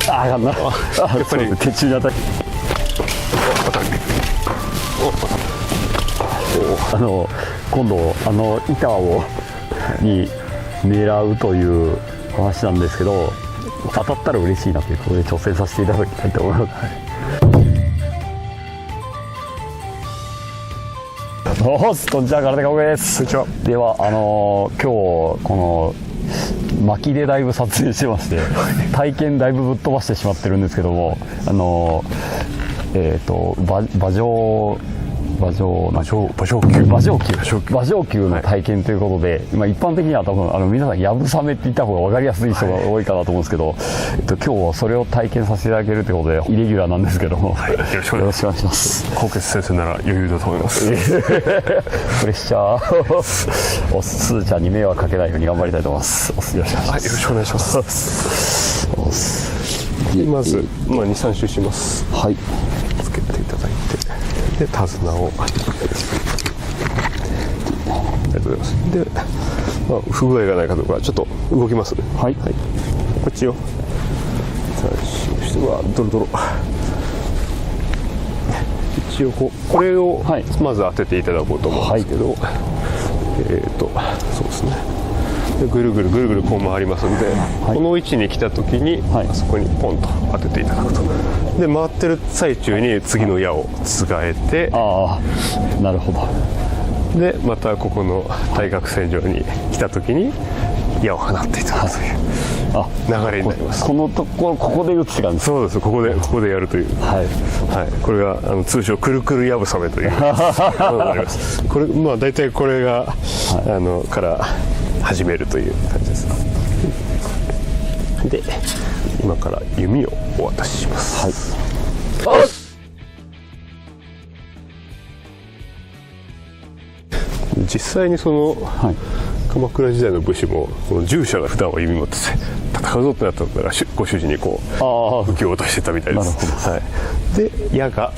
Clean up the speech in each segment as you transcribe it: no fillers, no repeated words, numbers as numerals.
あかんな。やっぱり鉄柱に当たり。今度板に狙うという話なんですけど、当たったら嬉しいなということで挑戦させていただきたいと思います。こんにちは、空手家です。では今日この薪でだいぶ撮影してまして、体験だいぶぶっ飛ばしてしまってるんですけども、馬上球の体験ということで、一般的には多分皆さんやぶさめって言った方が分かりやすい人が多いかなと思うんですけど、今日はそれを体験させていただけるということでイレギュラーなんですけども、よろしくお願いします。高傑先生なら余裕だと思います。プレッシャーすずちゃんに迷惑かけないように頑張りたいと思います。よろしくお願いします。まず、2、3周します。はい、つけていただいて、で手綱をありがとうございます。で、不具合がないかどうかちょっと動きますね。はい、こっちを3周して、ドロドロ。一応これをまず当てていただこうと思うんですけど、そうですね。でぐるぐるこう回りますので、この位置に来た時に、あそこにポンと当てていただくと。で回ってる最中に次の矢をつがえて、なるほど。でまたここの対角線上に来た時に矢を放っていただくという流れになります。このところここで打つって感じですか？そうです。ここでやるという、これが通称くるくるやぶさめというものになります。これ大体これが、から始めるという感じです。で今から弓をお渡しします。実際に鎌倉時代の武士もこの従者が普段は弓持って戦うぞってなったらご主人にこう武器を渡してたみたいです。で矢が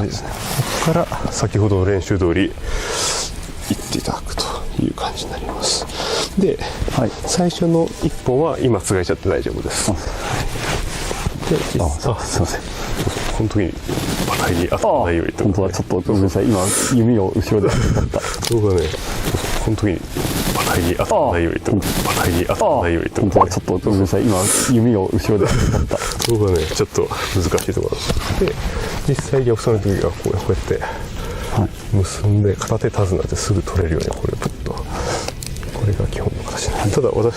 ですね、ここから先ほどの練習通り行っていただくという感じになります。で、最初の1本は今つがえちゃって大丈夫です。で、すいません。この時に馬体に当たらないようにと。本当はちょっとごめんなさい。今弓を後ろで当たった。僕はね、この時に馬体に当たらないようにと。馬体に当たらないようにと。本当はちょっとごめんなさい。今弓を後ろで当たった。僕はね、ちょっと難しいところで、実際に収める時はこうやって結んで片手手綱ですぐ取れるようにこれプッと。これが基本の形です。ただ今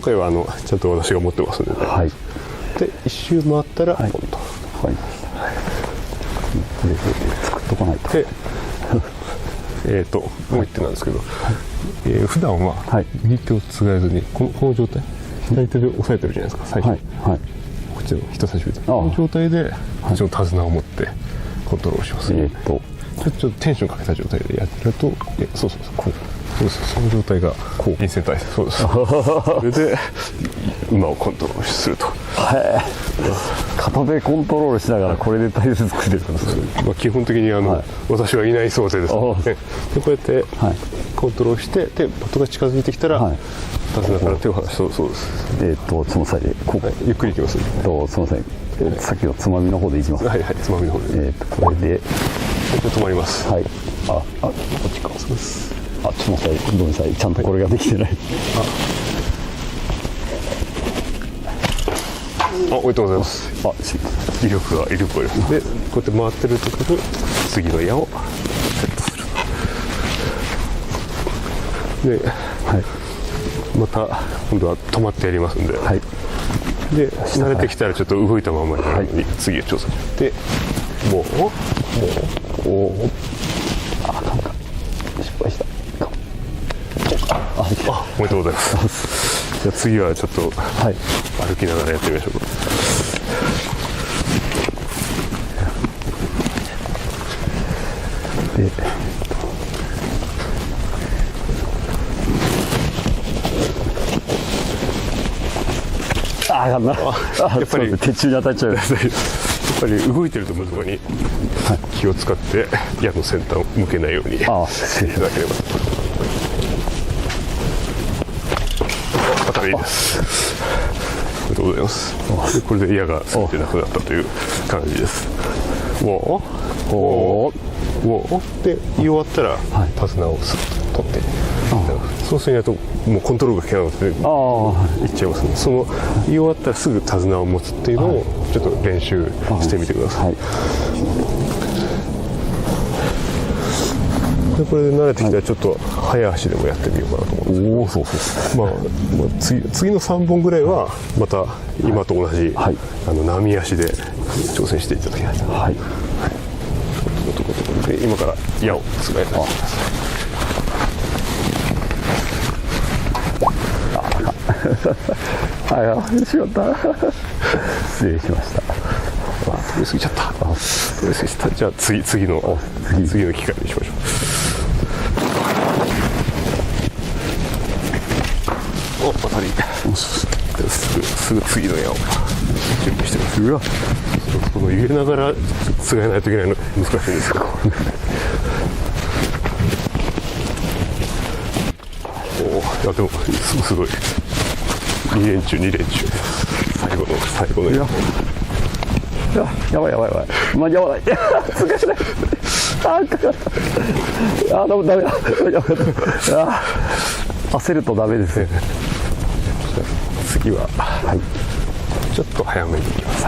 回はちゃんと私が持ってますので、で一周回ったらポンと。作っとかないと。もう一点なんですけど、普段は右手をつがえずにこの状態、左手で押さえてるじゃないですか、最初。こっちの人差し指で。この状態でこっちの手綱を持ってコントロールします。ちょっとテンションかけた状態でやると、そうこう。そうです。その状態がインセンターです。そうです。それで馬をコントロールすると。片手コントロールしながらこれで体勢作ってるんです。基本的に私はいない想定です。でこうやってコントロールしてで的が近づいてきたら手綱から手を離して。そうです。その際でゆっくりいきます。すみません。さっきのつまみの方でいきます。つまみの方で。これで止まります。こっちか。そうです。ちょっと待って、ごめんなさい、ちゃんとこれができてない。おめでとうございます。威力があります。で、こうやって回ってるところに次の矢をセットする。で、また今度は止まってやりますんで、で慣れてきたらちょっと動いたままになるのに次を調査して、もう失敗した。おめでとうございます。じゃあ次はちょっと歩きながらやってみましょうか。やっぱり鉄柱に当たっちゃう。やっぱり動いてるとそこに気を使って矢の先端を向けないようにしていただければ。当たりです。りがとうございます。でこれで矢が全てなくなったという感じです。おで言い終わったら手綱をスッと取って、そうするともうコントロールが効かなくていっちゃいますね。その言い終わったらすぐ手綱を持つっていうのをちょっと練習してみてください。でこれで慣れてきたらちょっと早足でもやってみようかなと思うんですけど、まあ次の3本ぐらいはまた今と同じ、波足で挑戦していただきたいと思います。で今から矢をつがえたいと思います。しまった。失礼しました。取りすぎちゃった。じゃあ次の機会にしましょう。当たり。すぐ次の矢を準備してます。この入れながらつがえないといけないの難しいんですけど。いやでもすごい2連中最後のやばい間に合わない。つがえない。かかった。ダメだ。焦るとダメですよ。次は、ちょっと早めにいきます。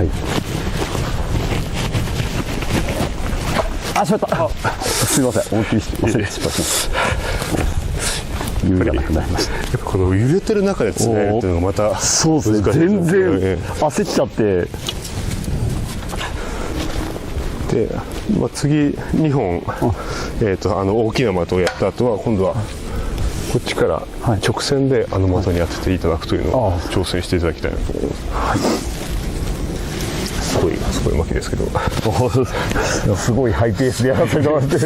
しまった。すみません、思いっきり失敗しました。揺れがなくなりました。やっぱこの揺れてる中でつがえるっていうのがまたそうですね。全然焦っちゃって。で、次2本、大きな的をやった後は今度はこっちから直線で的に当てていただくというのを挑戦していただきたいなと思います。すごい巻きですけどすごいハイペースでやらせてもらって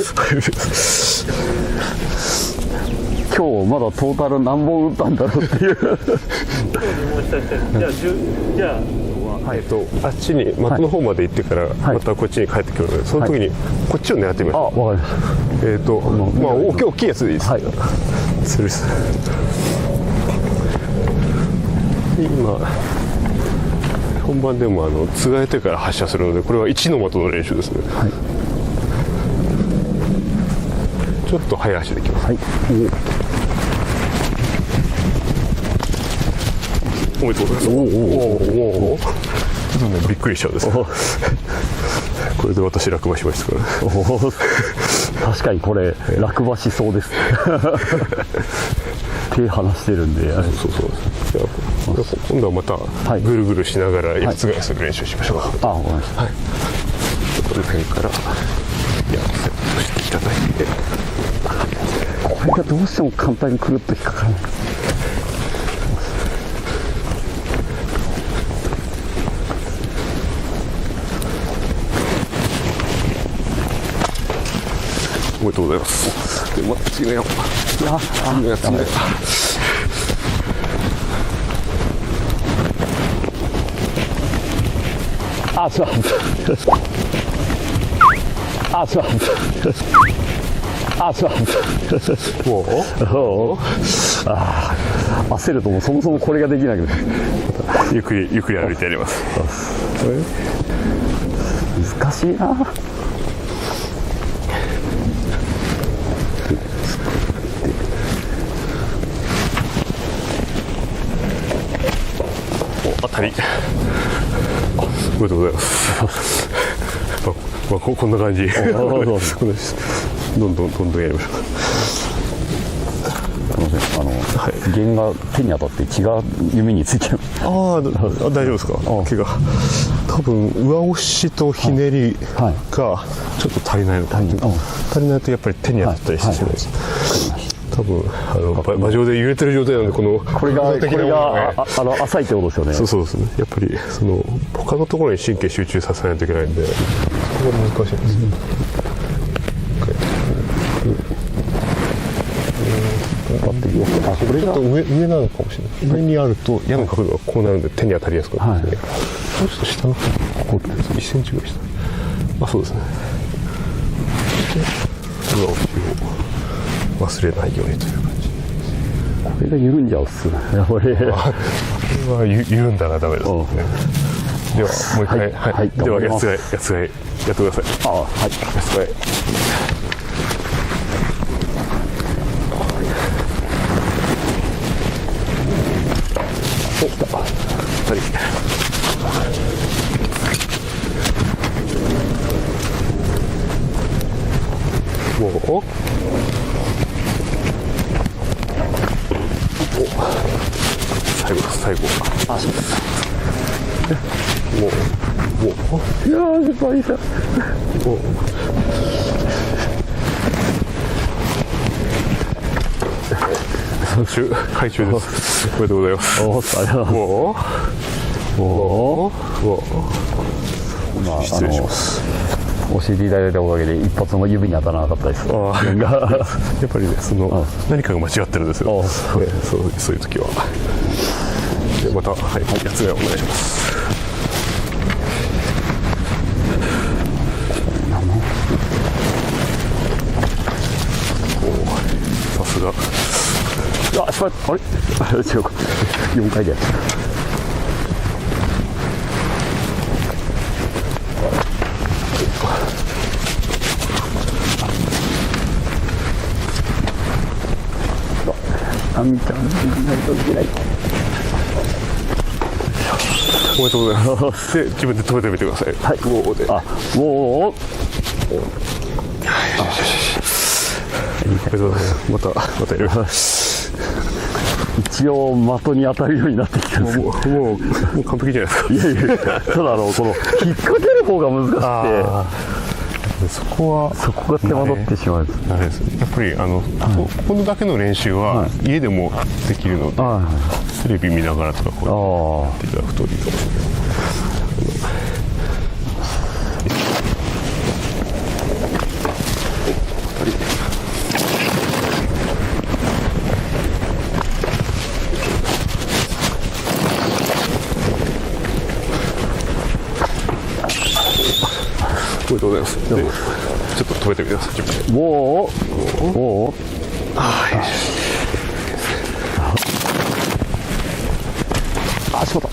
今日まだトータル何本打ったんだろうっていうじゃああっちに的の方まで行ってからまたこっちに帰ってくるので、その時にこっちを狙ってみましょう。わかりました。大きいやつでいいです。それです。今本番でもつがえてから発射するので、これは1の的の練習ですね。ちょっと早足でいきます。おめでとうございます。ちょっとねびっくりしちゃうんですこれで私落馬しましたから確かにこれ落馬しそうです手離してるんで。そう今度はまたぐるぐるしながら矢つがえする練習しましょう。わかりました。この辺から矢をセットしていただいて、これがどうしても簡単にくるっと引っかからない。おめでとうございます。で次の矢をすいません。焦るともうそもそもこれができなくてゆっくり歩いてやります。難しいな。当たり。おめでとうございます。こんな感じ。どんどんやりましょう。弦が手に当たって血が弓についてる。大丈夫ですか。毛が多分上押しとひねりがちょっと足りないのか。足りないとやっぱり手に当たったりしてしまいます。多分馬上で揺れてる状態なので、これが浅いってことですよね。そうですね。やっぱり他のところに神経集中させないといけないんで、そこが難しいんですね。これちょっと上なのかもしれない。上にあると矢の角度がこうなるんで手に当たりやすくなるんですね。もうちょっと下のここ1センチぐらい下。そうですね。上押しを忘れないようにという感じ。で、これでれが緩んじゃうっすねこれは緩んだらダメですね。ではもう一回、はい、ではやつがいやってください。はい、やつがい。お、来た。2人。もう最後あ、そうだもういやー失敗したもう回収です。おめでとうございます。おー、ありがとうございます。失礼します。教えていただいたおかげで一発も指に当たらなかったです。やっぱりね、何かが間違ってるんですよ。そういう時は。でまた、やつがお願いします。さすが。あ、あれ違うか。4回でやった。あみちゃんにないといけない。おめでとうございます。で、自分で止めてみてください。はい。ウォーで。あ、ウォー。おめでとうございます。またやります。一応的に当たるようになってきてるんですよ。もう完璧じゃないですか。いやただこの引っ掛ける方が難しくて、そこが手間取ってしまうんです。やっぱりこのだけの練習は家でもできるので、テレビ見ながらとかこうやっていただくといいかもしれない。おめでとうございます。でちょっと止めてみてください。おーあ、しまった。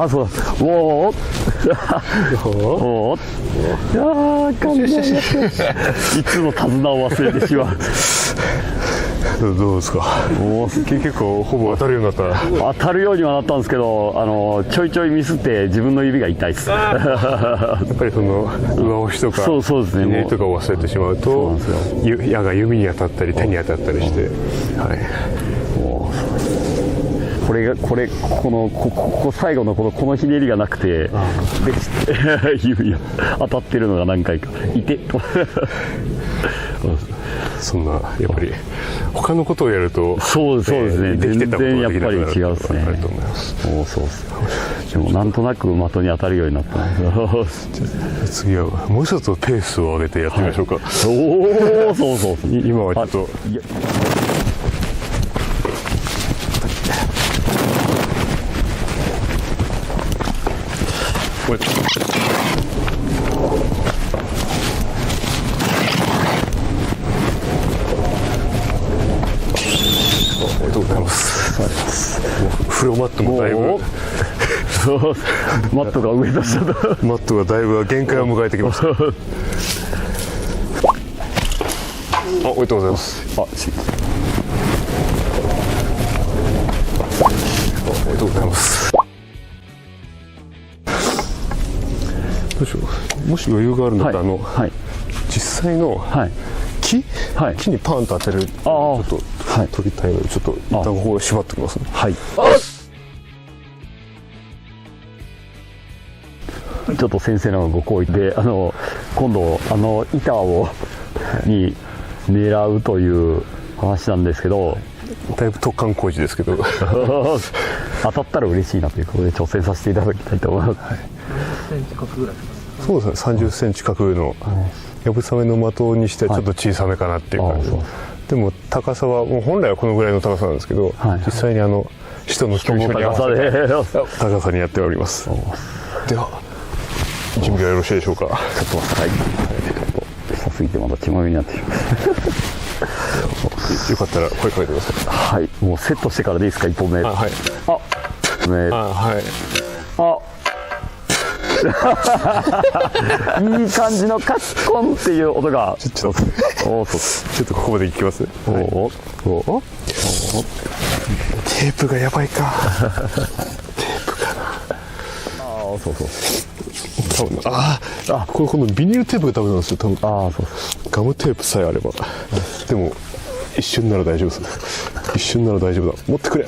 あ、そうだ。おーいやー、完全にいつも手綱を忘れてしまう。どうですか。結構ほぼ当たるようになった。当たるようにはなったんですけど、ちょいちょいミスって自分の指が痛いです。やっぱり上押しとかそうですね。ひねりとかを忘れてしまうと矢が指に当たったり手に当たったりして、ここ最後のこのひねりがなくて、指が当たってるのが何回かいてそんなやっぱり他のことをやるとそうですね、できてたことができなくなる全然やっぱり違うですね。あると思います。そうです。でもなんとなく的に当たるようになったんです次はもう一つペースを上げてやってみましょうか。そう今はちょっとこれありがとうございます。フローマットもだいぶマットが上出しちゃった。マットがだいぶ限界を迎えてきました。おめでとうございます。おめでとうございます。どうしよう。もし余裕があるんだったら実際の木にパンと当てるちょっと取りたいので、ちょっと一旦ここを縛っておきますね。はい。ちょっと先生のご好意で今度板に狙うという話なんですけど、だいぶ突貫工事ですけど当たったら嬉しいなということで挑戦させていただきたいと思います。そうですね、30センチ角のやぶさめの的にしてはちょっと小さめかなっていう感じでも高さはもう本来はこのぐらいの高さなんですけど、実際に人の急所に合わせた高さにやっております。では準備はよろしいでしょうか。ちょっとはいさすぎてまだ血まみれになってるよかったら声かけてください。はい、もうセットしてからでいいですか、1本目。はい。いい感じのカチコンっていう音がちょっとここまでいきます。テープがやばいか。テープかな。多分このビニールテープがダメなんですよ、多分。ガムテープさえあれば。でも一瞬なら大丈夫です。一瞬なら大丈夫だ。持ってくれ。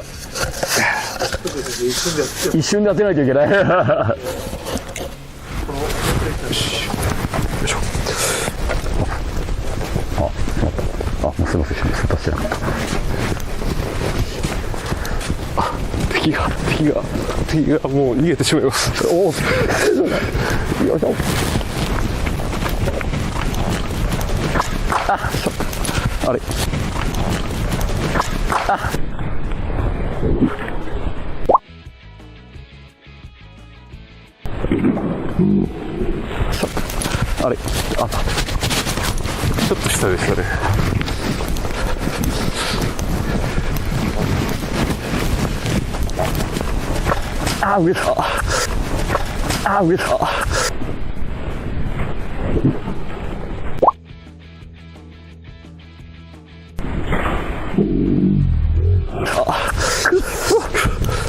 一瞬で当てないといけない。もうすいません、セットしてなかった。敵がもう逃げてしまいます。よいしょ。あれ。あれ。ちょっと下でしたね。上だ。上だ。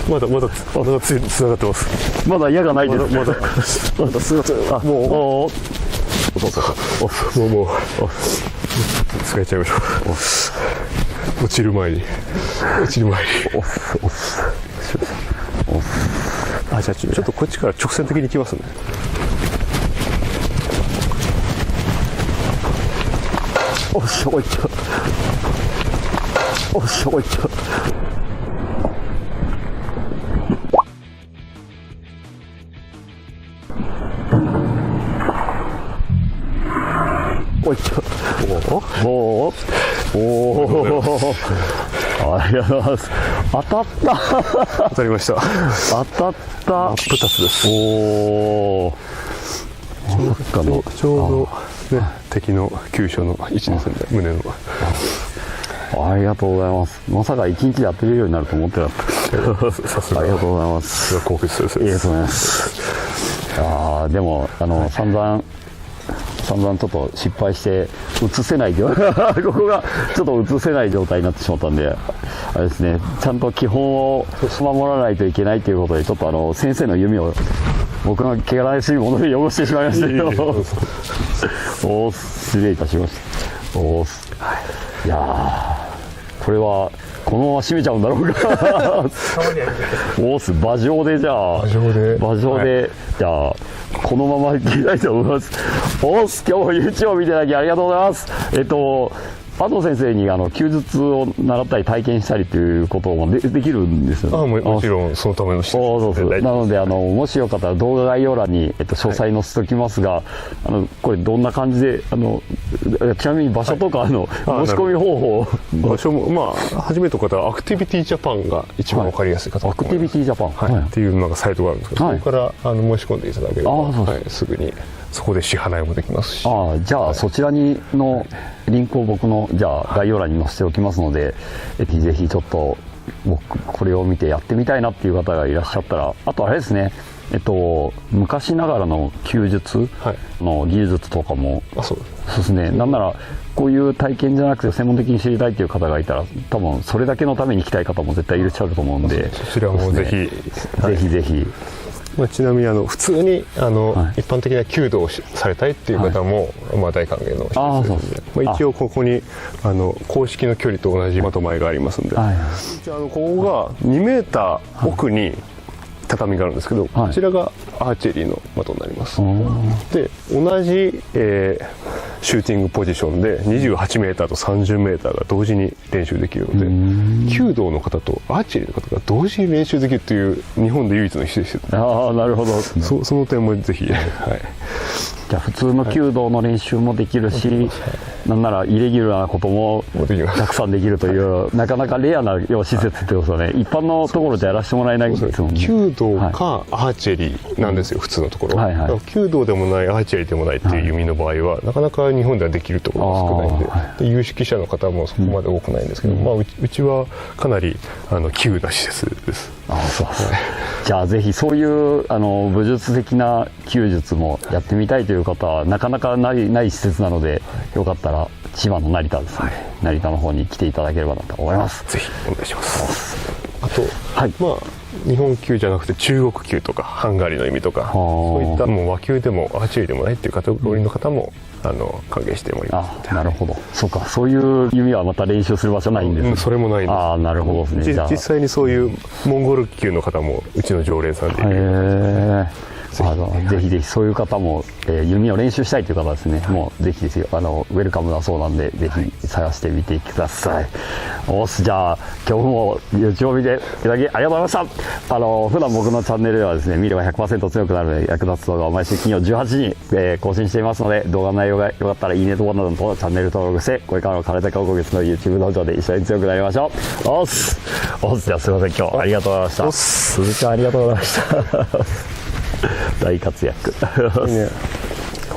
まだつながってます。まだ矢がないです。まだすいません。もう使えちゃいましょう。落ちる前に。じゃあちょっとこっちから直線的に行きますね。おっしゃ、おいっちゃ。ありがとうございます。当たりました。当たった。真っ二つです。ちょうどね、敵の急所の位置ですね、胸の。ありがとうございます。まさか一日で当てれるようになると思ってなかった。さすが。ありがとうございます。高血先生です。ありがとうございます。でも散々ちょっと失敗して映せないここがちょっと映せない状態になってしまったんで、あれですね、ちゃんと基本を守らないといけないということで、ちょっと先生の弓を僕の汚らしいもので汚してしまいましたけど失礼いたしました。いやこれはこのまま締めちゃうんだろうか。馬上でじゃあじゃあこのままいきたいと思います。今日も YouTube を見ていただきありがとうございます。加藤先生に弓術を習ったり体験したりということも できるんですよ。もちろんそのための施設です。なのでもしよかったら動画概要欄に詳細載せておきますが、これどんな感じでちなみに場所とか申し込み方法。場所も初めての方はアクティビティジャパンが一番わかりやすいかと思います。アクティビティジャパンっていうサイトがあるんですけど、そこから申し込んでいただければすぐにそこで支払いもできますし。じゃあそちらのリンクを僕の概要欄に載せておきますので、ぜひちょっと僕これを見てやってみたいなっていう方がいらっしゃったら、あとあれですね、昔ながらの弓術の技術とかもそうですね。なんならこういう体験じゃなくて専門的に知りたいっていう方がいたら、多分それだけのために来たい方も絶対いらっしゃると思うんで、そちらもぜひぜひ。ちなみに普通に一般的な弓道をされたいっていう方も大歓迎の一つですので、一応ここに公式の距離と同じ的前がありますので、ここが2メーター奥に畳があるんですけど、こちらがアーチェリーの的になります。で同じシューティングポジションで28メーターと30メーターが同時に練習できるので、弓道の方とアーチェリーの方が同時に練習できるという日本で唯一の施設です。なるほど。その点もぜひ。じゃあ普通の弓道の練習もできるし、なんならイレギュラーなこともできますたくさんできるというなかなかレアな施設ってことですよね。一般のところじゃやらせてもらえないんですもんね。弓道かアーチェリーなんですよ、普通のところ、はいはい、だから弓道でもないアーチェリーでもないっていう弓の場合は、なかなか日本ではできるところが少ないんで、で有識者の方もそこまで多くないんですけど、まあ、うちはかなり急な施設です。そうじゃあぜひそういう武術的な弓術もやってみたいという方はなかなかない施設なので、よかったら千葉の成田ですね、成田の方に来ていただければなと思います。ぜひお願いします。あと、まあ日本弓じゃなくて中国弓とかハンガリーの弓とか、そういったもう和弓でもアーチェリーでもないっていうカテゴリーの方も歓迎しております。なるほど。そうか、そういう弓はまた練習する場所ないんですね。それもないんです。なるほどですね。実際にそういうモンゴル弓の方もうちの常連さんでいる。ぜひぜひそういう方も、弓を練習したいという方はですね、もうぜひぜひウェルカムだそうなんで、ぜひ探してみてください。じゃあ今日も YouTube 見ていただきありがとうございました。普段僕のチャンネルではですね、見れば 100% 強くなるので役立つ動画を毎週金曜18時に、更新していますので、動画の内容がよかったらいいねとボタンとチャンネル登録して、これからの体科学月の YouTube 道場で一緒に強くなりましょう。じゃあすいません、今日ありがとうございました。鈴ちゃんありがとうございました大活躍か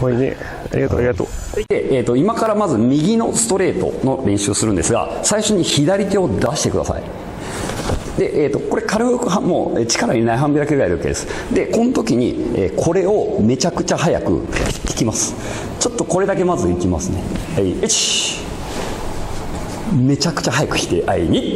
わいいね。ありがとうありがとう。で、今からまず右のストレートの練習をするんですが、最初に左手を出してください。で、これ軽くもう力入れない半開きぐらいで OK です。でこの時に、これをめちゃくちゃ早く引きます。ちょっとこれだけまずいきますね。1めちゃくちゃ早く引いて、2